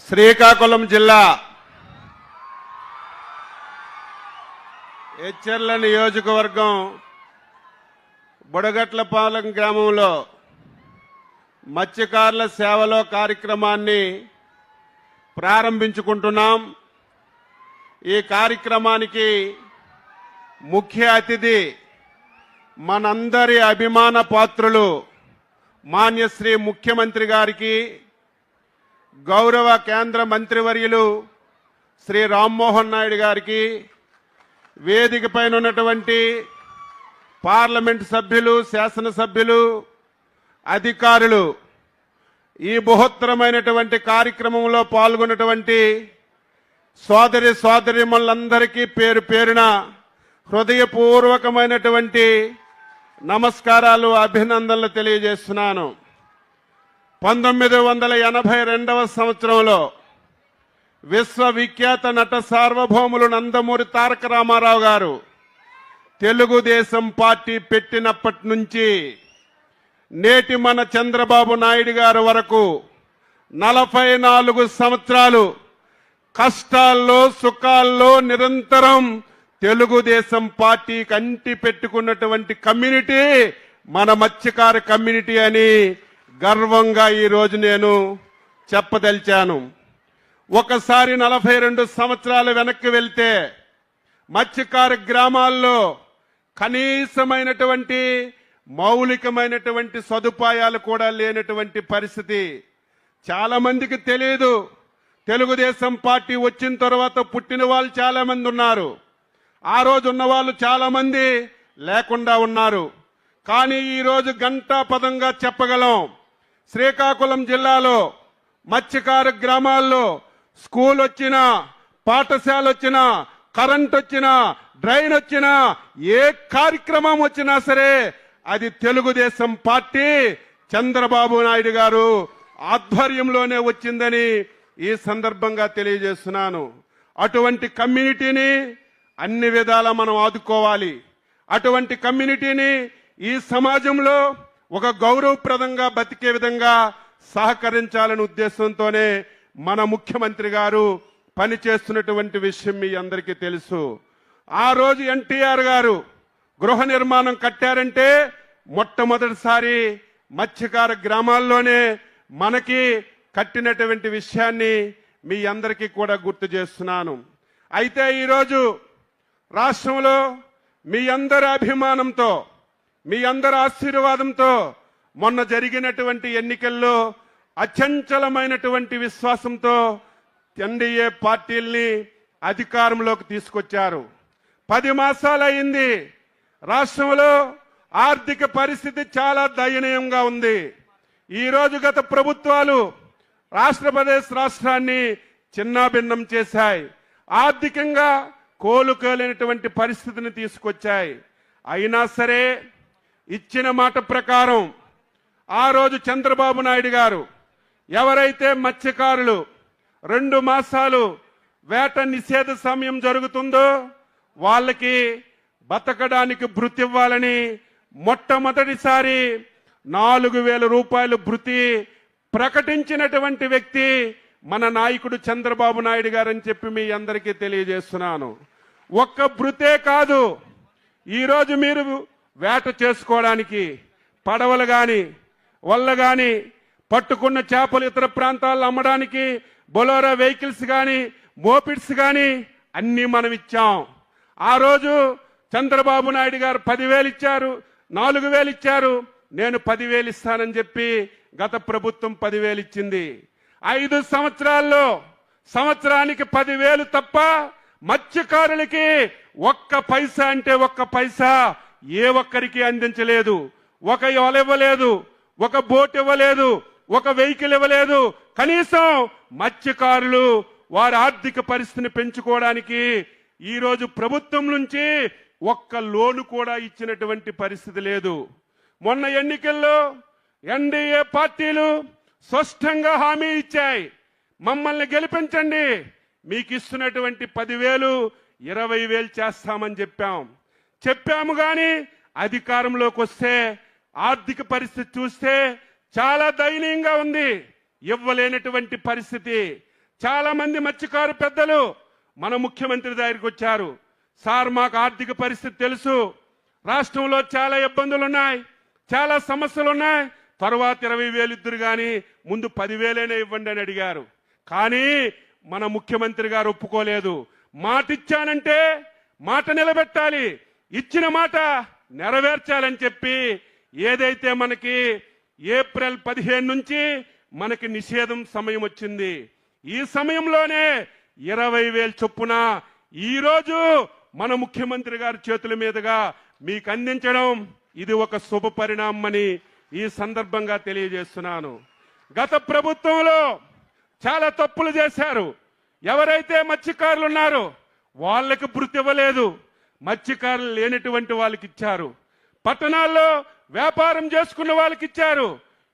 శ్రీకాకుళం జిల్లా ఎచ్చెర్ల నియోజకవర్గం బుడగట్లపాలెం గ్రామంలో మత్స్యకారుల సేవలో కార్యక్రమాన్ని ప్రారంభించుకుంటున్నాం. ఈ కార్యక్రమానికి ముఖ్య అతిథి మనందరి అభిమాన పాత్రులు మాన్యశ్రీ ముఖ్యమంత్రి గారికి, గౌరవ కేంద్ర మంత్రివర్యులు శ్రీ రామ్మోహన్ నాయుడు గారికి, వేదిక పైన ఉన్నటువంటి పార్లమెంటు సభ్యులు, శాసనసభ్యులు, అధికారులు, ఈ బృహత్తరమైనటువంటి కార్యక్రమంలో పాల్గొన్నటువంటి సోదరీమణులందరికీ పేరు పేరున హృదయపూర్వకమైనటువంటి నమస్కారాలు, అభినందనలు తెలియజేస్తున్నాను. 1982వ సంవత్సరంలో విశ్వవిఖ్యాత నట సార్వభౌములు నందమూరి తారక రామారావు గారు తెలుగుదేశం పార్టీ పెట్టినప్పటి నుంచి నేటి మన చంద్రబాబు నాయుడు గారి వరకు 44 సంవత్సరాలు కష్టాల్లో సుఖాల్లో నిరంతరం తెలుగుదేశం పార్టీకి అంటి పెట్టుకున్నటువంటి కమ్యూనిటీ మన మత్స్యకార కమ్యూనిటీ అని గర్వంగా ఈరోజు నేను చెప్పదలిచాను. ఒకసారి 42 సంవత్సరాలు వెనక్కి వెళ్తే మత్స్యకార గ్రామాల్లో కనీసమైనటువంటి మౌలికమైనటువంటి సదుపాయాలు కూడా లేనటువంటి పరిస్థితి. చాలా మందికి తెలియదు. తెలుగుదేశం పార్టీ వచ్చిన తర్వాత పుట్టిన వాళ్ళు చాలా మంది ఉన్నారు, ఆ రోజు ఉన్న వాళ్ళు చాలా మంది లేకుండా ఉన్నారు. కానీ ఈరోజు గంటా పదంగా చెప్పగలం, శ్రీకాకుళం జిల్లాలో మత్స్యకార గ్రామాల్లో స్కూల్ వచ్చినా, పాఠశాల వచ్చినా, కరెంట్ వచ్చినా, డ్రైన్ వచ్చినా, ఏ కార్యక్రమం వచ్చినా సరే అది తెలుగుదేశం పార్టీ చంద్రబాబు నాయుడు గారు ఆధ్వర్యంలోనే వచ్చిందని ఈ సందర్భంగా తెలియజేస్తున్నాను. అటువంటి కమ్యూనిటీని అన్ని విధాలా మనం ఆదుకోవాలి. అటువంటి కమ్యూనిటీని ఈ సమాజంలో ఒక గౌరవప్రదంగా బతికే విధంగా సహకరించాలనే ఉద్దేశంతోనే మన ముఖ్యమంత్రి గారు పనిచేస్తున్నటువంటి విషయం మీ అందరికీ తెలుసు. ఆ రోజు ఎన్టీఆర్ గారు గృహ నిర్మాణం కట్టారంటే మొట్టమొదటిసారి మత్స్యకార గ్రామాల్లోనే మనకి కట్టినటువంటి విషయాన్ని మీ అందరికీ కూడా గుర్తు చేస్తున్నాను. అయితే ఈరోజు రాష్ట్రంలో మీ అందరి అభిమానంతో, మీ అందరి ఆశీర్వాదంతో మొన్న జరిగినటువంటి ఎన్నికల్లో అచంచలమైనటువంటి విశ్వాసంతో ఎన్డీఏ పార్టీల్ని అధికారంలోకి తీసుకొచ్చారు. 10 మాసాలయ్యింది. రాష్ట్రంలో ఆర్థిక పరిస్థితి చాలా దయనీయంగా ఉంది. ఈరోజు గత ప్రభుత్వాలు ఆంధ్రప్రదేశ్ రాష్ట్రాన్ని చిన్నాభిన్నం చేశాయి, ఆర్థికంగా కోలుకోలేనటువంటి పరిస్థితిని తీసుకొచ్చాయి. అయినా సరే ఇచ్చిన మాట ప్రకారం ఆ రోజు చంద్రబాబు నాయుడు గారు ఎవరైతే మత్స్యకారులు 2 మాసాలు వేట నిషేధ సమయం జరుగుతుందో వాళ్ళకి బతకడానికి భృతి ఇవ్వాలని మొట్టమొదటిసారి 4,000 రూపాయలు భృతి ప్రకటించినటువంటి వ్యక్తి మన నాయకుడు చంద్రబాబు నాయుడు గారని చెప్పి మీ అందరికీ తెలియజేస్తున్నాను. ఒక్క భృతే కాదు, ఈరోజు మీరు వేట చేసుకోవడానికి పడవలు కానీ, వల్ల కానీ, పట్టుకున్న చేపలు ఇతర ప్రాంతాల్లో అమ్మడానికి బొలోరా వెహికల్స్ కానీ, మోపిడ్స్ కానీ అన్నీ మనం ఇచ్చాం. ఆ రోజు చంద్రబాబు నాయుడు గారు 10,000 ఇచ్చారు, 4,000 ఇచ్చారు. నేను 10,000 ఇస్తానని చెప్పి గత ప్రభుత్వం 10,000 ఇచ్చింది. 5 సంవత్సరాల్లో సంవత్సరానికి 10,000 తప్ప మత్స్యకారులకి ఒక్క పైసా అంటే ఒక్క పైసా ఏ ఒక్కరికి అందించలేదు. ఒక వల ఇవ్వలేదు, ఒక బోట్ ఇవ్వలేదు, ఒక వెహికల్ ఇవ్వలేదు. కనీసం మత్స్యకారులు వారి ఆర్థిక పరిస్థితిని పెంచుకోవడానికి ఈరోజు ప్రభుత్వం నుంచి ఒక్క లోను కూడా ఇచ్చినటువంటి పరిస్థితి లేదు. మొన్న ఎన్నికల్లో ఎన్డీఏ పార్టీలు స్పష్టంగా హామీ ఇచ్చాయి, మమ్మల్ని గెలిపించండి, మీకు ఇస్తున్నటువంటి 10,000 20,000 చేస్తామని చెప్పాము. కానీ అధికారంలోకి వస్తే ఆర్థిక పరిస్థితి చూస్తే చాలా దయనీయంగా ఉంది. ఇవ్వలేనటువంటి పరిస్థితి. చాలా మంది మత్స్యకారు పెద్దలు మన ముఖ్యమంత్రి దగ్గరికి వచ్చారు. సార్, మాకు ఆర్థిక పరిస్థితి తెలుసు, రాష్ట్రంలో చాలా ఇబ్బందులు ఉన్నాయి, చాలా సమస్యలు ఉన్నాయి, తరువాత 20,000 ఇద్దరు కానీ ముందు 10,000 ఇవ్వండి అని అడిగారు. కానీ మన ముఖ్యమంత్రి గారు ఒప్పుకోలేదు. మాట ఇచ్చానంటే మాట నిలబెట్టాలి, ఇచ్చిన మాట నెరవేర్చాలని చెప్పి ఏదైతే మనకి ఏప్రిల్ 15 నుంచి మనకి నిషేధం సమయం వచ్చింది, ఈ సమయంలోనే 20,000 చొప్పున ఈరోజు మన ముఖ్యమంత్రి గారి చేతుల మీదుగా మీకు అందించడం ఇది ఒక శుభ పరిణామమని ఈ సందర్భంగా తెలియజేస్తున్నాను. గత ప్రభుత్వంలో చాలా తప్పులు చేశారు. ఎవరైతే మత్స్యకారులు ఉన్నారో వాళ్ళకి భృతి ఇవ్వలేదు, మత్స్యకారులు లేనటువంటి వాళ్ళకి ఇచ్చారు. పట్టణాల్లో వ్యాపారం చేసుకున్న వాళ్ళకి ఇచ్చారు.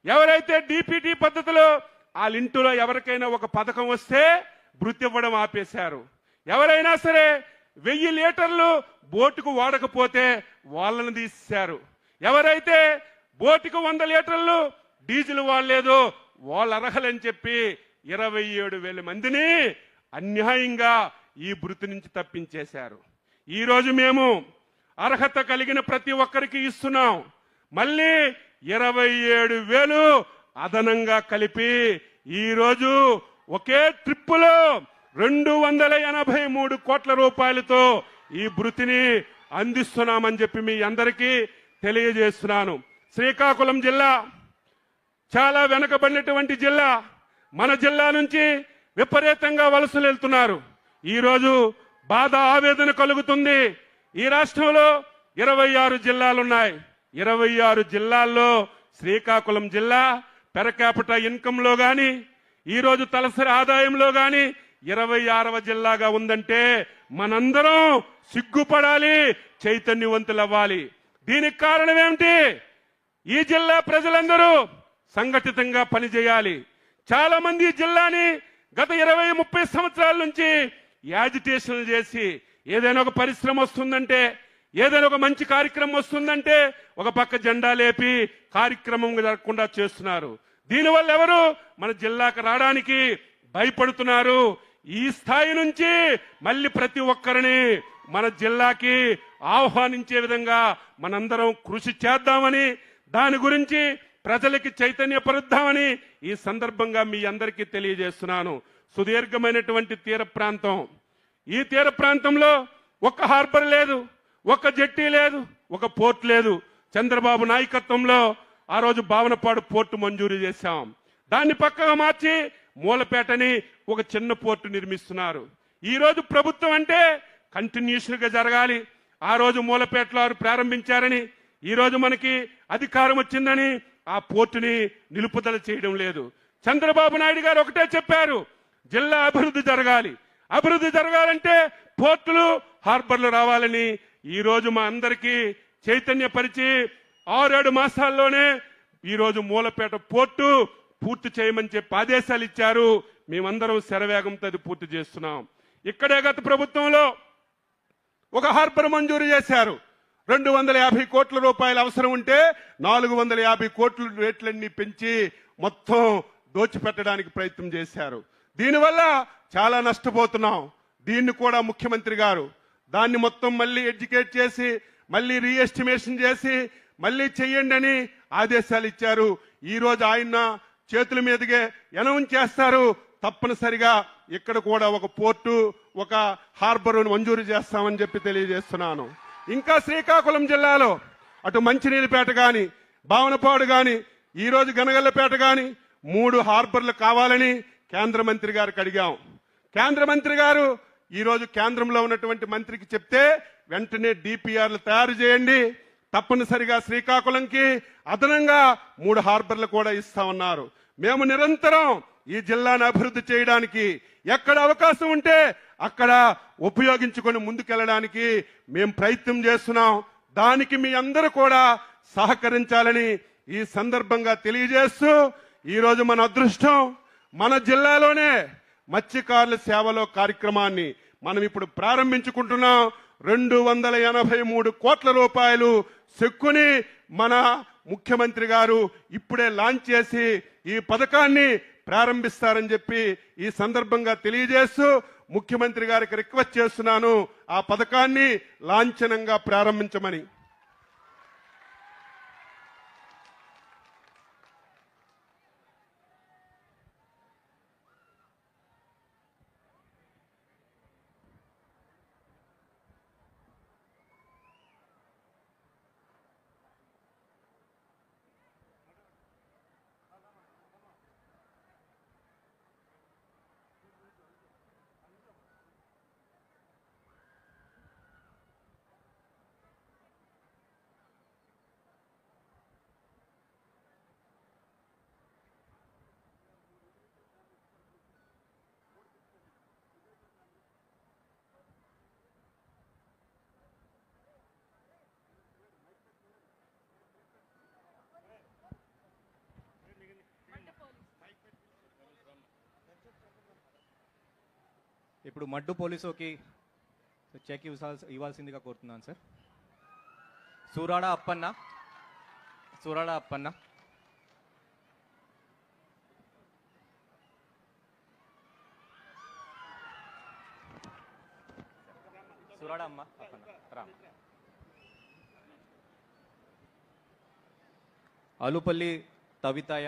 ఎవరైతే డిపిటి పద్ధతిలో వాళ్ళ ఇంటిలో ఎవరికైనా ఒక పథకం వస్తే భృతి ఇవ్వడం ఆపేశారు. ఎవరైనా సరే 1000 లీటర్లు బోటుకు వాడకపోతే వాళ్ళని తీసేశారు. ఎవరైతే బోటుకు 100 లీటర్లు డీజిల్ వాడలేదో వాళ్ళు అర్హులని చెప్పి 27,000 మందిని అన్యాయంగా ఈ భృతి నుంచి తప్పించేశారు. ఈరోజు మేము అర్హత కలిగిన ప్రతి ఒక్కరికి ఇస్తున్నాం. మళ్ళీ 27,000 అదనంగా కలిపి ఈరోజు ఒకే ట్రిప్పులో 283 కోట్ల రూపాయలతో ఈ భృతిని అందిస్తున్నామని చెప్పి మీ అందరికీ తెలియజేస్తున్నాను. శ్రీకాకుళం జిల్లా చాలా వెనుకబడినటువంటి జిల్లా. మన జిల్లా నుంచి విపరీతంగా వలసలు వెళ్తున్నారు. ఈరోజు బాధ ఆవేదన కలుగుతుంది. ఈ రాష్ట్రంలో 26 జిల్లాలున్నాయి. 26 జిల్లాల్లో శ్రీకాకుళం జిల్లా పెర్ క్యాపిటా ఇన్కమ్ లో గాని, ఈరోజు తలసరి ఆదాయంలో గాని 26వ జిల్లాగా ఉందంటే మనందరం సిగ్గుపడాలి, చైతన్యవంతులవ్వాలి. దీనికి కారణం ఏమిటి? ఈ జిల్లా ప్రజలందరూ సంఘటితంగా పనిచేయాలి. చాలా మంది ఈ జిల్లాని గత 20-30 సంవత్సరాల నుంచి యాజిటేషన్ చేసి ఏదైనా ఒక పరిశ్రమ వస్తుందంటే, ఏదైనా ఒక మంచి కార్యక్రమం వస్తుందంటే ఒక పక్క జెండా లేపి కార్యక్రమం జరగకుండా చేస్తున్నారు. దీనివల్ల ఎవరు మన జిల్లాకు రావడానికి భయపడుతున్నారు. ఈ స్థాయి నుంచి మళ్ళీ ప్రతి ఒక్కరిని మన జిల్లాకి ఆహ్వానించే విధంగా మనందరం కృషి చేద్దామని, దాని గురించి ప్రజలకి చైతన్యపరుద్దామని ఈ సందర్భంగా మీ అందరికీ తెలియజేస్తున్నాను. సుదీర్ఘమైనటువంటి తీర ప్రాంతం. ఈ తీర ప్రాంతంలో ఒక హార్బర్ లేదు, ఒక జెట్టి లేదు, ఒక పోర్ట్ లేదు. చంద్రబాబు నాయకత్వంలో ఆ రోజు భావనపాడు పోర్టు మంజూరు చేశాం. దాన్ని పక్కగా మార్చి మూలపేటని ఒక చిన్న పోర్టు నిర్మిస్తున్నారు. ఈ రోజు ప్రభుత్వం అంటే కంటిన్యూషన్ గా జరగాలి. ఆ రోజు మూలపేటలో వారు ప్రారంభించారని, ఈ రోజు మనకి అధికారం వచ్చిందని ఆ పోర్టుని నిలుపుదల చేయడం లేదు. చంద్రబాబు నాయుడు గారు ఒకటే చెప్పారు, జిల్లా అభివృద్ధి జరగాలి. అభివృద్ధి జరగాలంటే పోర్టులు, హార్బర్లు రావాలని ఈ రోజు మా అందరికీ చైతన్యపరిచి 6-7 మాసాల్లోనే ఈ రోజు మూలపేట పోర్టు పూర్తి చేయమని చెప్పి ఆదేశాలు ఇచ్చారు. మేమందరం శరవేగంతో అది పూర్తి చేస్తున్నాం. ఇక్కడే గత ప్రభుత్వంలో ఒక హార్బర్ మంజూరు చేశారు. 250 కోట్ల రూపాయలు అవసరం ఉంటే 450 కోట్ల రేట్లన్నీ పెంచి మొత్తం దోచిపెట్టడానికి ప్రయత్నం చేశారు. దీనివల్ల చాలా నష్టపోతున్నాం. దీన్ని కూడా ముఖ్యమంత్రి గారు దాన్ని మొత్తం మళ్ళీ ఎడ్యుకేట్ చేసి, మళ్ళీ రీఎస్టిమేషన్ చేసి మళ్ళీ చెయ్యండి అని ఆదేశాలు ఇచ్చారు. ఈ రోజు ఆయన చేతుల మీదుగా అనౌన్స్ చేస్తారు. తప్పనిసరిగా ఇక్కడ కూడా ఒక పోర్టు, ఒక హార్బర్ మంజూరు చేస్తామని చెప్పి తెలియజేస్తున్నాను. ఇంకా శ్రీకాకుళం జిల్లాలో అటు మంచినీళ్ళపేట గాని, భావనపాడు గాని, ఈ రోజు గనగల్లపేట గాని 3 హార్బర్లు కావాలని కేంద్ర మంత్రి గారికి అడిగాం. కేంద్ర మంత్రి గారు ఈ రోజు కేంద్రంలో ఉన్నటువంటి మంత్రికి చెప్తే వెంటనే డిపిఆర్లు తయారు చేయండి, తప్పనిసరిగా శ్రీకాకుళంకి అదనంగా 3 హార్బర్లు కూడా ఇస్తామన్నారు. మేము నిరంతరం ఈ జిల్లాను అభివృద్ధి చేయడానికి ఎక్కడ అవకాశం ఉంటే అక్కడ ఉపయోగించుకొని ముందుకెళ్ళడానికి మేము ప్రయత్నం చేస్తున్నాం. దానికి మీ అందరూ కూడా సహకరించాలని ఈ సందర్భంగా తెలియజేస్తూ, ఈరోజు మన అదృష్టం మన జిల్లాలోనే మత్స్యకారుల సేవలో కార్యక్రమాన్ని మనం ఇప్పుడు ప్రారంభించుకుంటున్నాం. 283 కోట్ల రూపాయలు చెక్కుని మన ముఖ్యమంత్రి గారు ఇప్పుడే లాంచ్ చేసి ఈ పథకాన్ని ప్రారంభిస్తారని చెప్పి ఈ సందర్భంగా తెలియజేస్తూ ముఖ్యమంత్రి గారికి రిక్వెస్ట్ చేస్తున్నాను ఆ పథకాన్ని లాంఛనంగా ప్రారంభించమని. ఇప్పుడు మడ్డు పోలీసుకి చెక్ ఇవ్వాల్సిందిగా కోరుతున్నాను సార్. సూరాడ అప్పన్న, సూరాడ అప్పన్న, సూరాడ అమ్మ అప్పన్న రా. అలుపల్లి తవితాయ.